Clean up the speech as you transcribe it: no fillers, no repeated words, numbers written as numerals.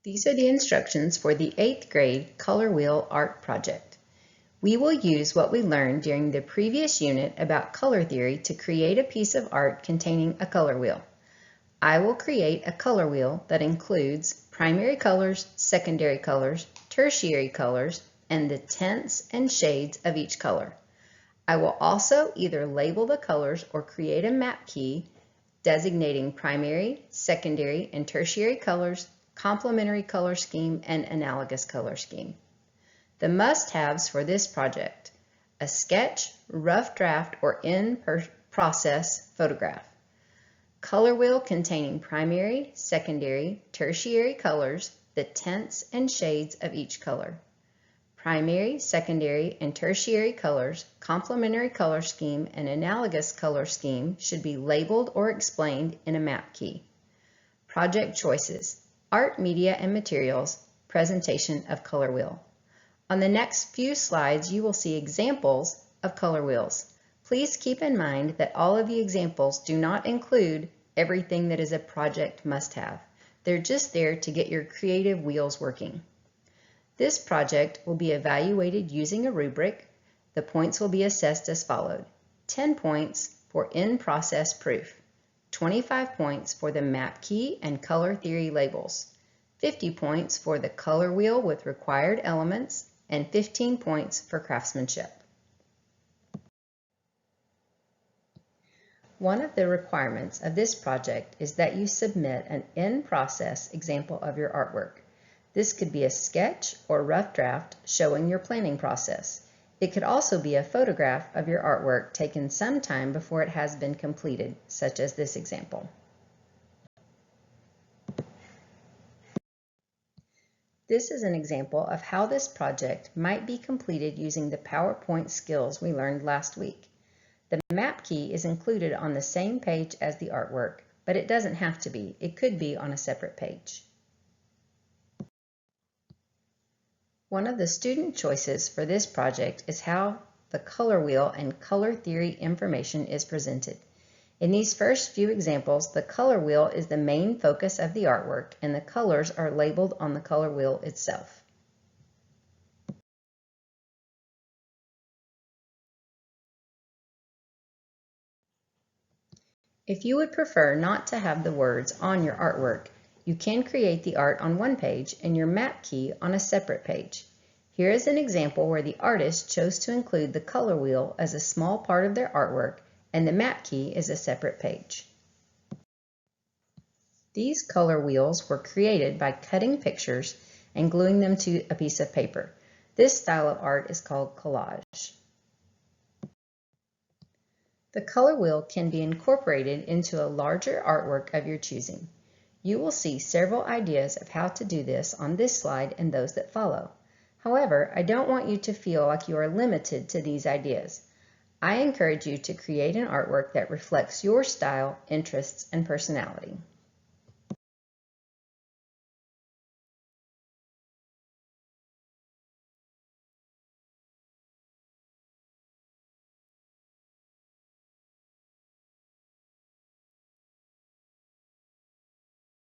These are the instructions for the 8th grade Color Wheel art project. We will use what we learned during the previous unit about color theory to create a piece of art containing a color wheel. I will create a color wheel that includes primary colors, secondary colors, tertiary colors, and the tints and shades of each color. I will also either label the colors or create a map key designating primary, secondary, and tertiary colors, complementary color scheme, and analogous color scheme. The must-haves for this project: a sketch, rough draft, or in-process photograph. Color wheel containing primary, secondary, tertiary colors, the tints and shades of each color. Primary, secondary, and tertiary colors, complementary color scheme, and analogous color scheme should be labeled or explained in a map key. Project choices: art, media, and materials, presentation of color wheel. On the next few slides, you will see examples of color wheels. Please keep in mind that all of the examples do not include everything that is a project must-have. They're just there to get your creative wheels working. This project will be evaluated using a rubric. The points will be assessed as followed: 10 points for in-process proof, 25 points for the map key and color theory labels, 50 points for the color wheel with required elements, and 15 points for craftsmanship. One of the requirements of this project is that you submit an in-process example of your artwork. This could be a sketch or rough draft showing your planning process. It could also be a photograph of your artwork taken some time before it has been completed, such as this example. This is an example of how this project might be completed using the PowerPoint skills we learned last week. The map key is included on the same page as the artwork, but it doesn't have to be. It could be on a separate page. One of the student choices for this project is how the color wheel and color theory information is presented. In these first few examples, the color wheel is the main focus of the artwork, and the colors are labeled on the color wheel itself. If you would prefer not to have the words on your artwork, you can create the art on one page and your map key on a separate page. Here is an example where the artist chose to include the color wheel as a small part of their artwork, and the map key is a separate page. These color wheels were created by cutting pictures and gluing them to a piece of paper. This style of art is called collage. The color wheel can be incorporated into a larger artwork of your choosing. You will see several ideas of how to do this on this slide and those that follow. However, I don't want you to feel like you are limited to these ideas. I encourage you to create an artwork that reflects your style, interests, and personality.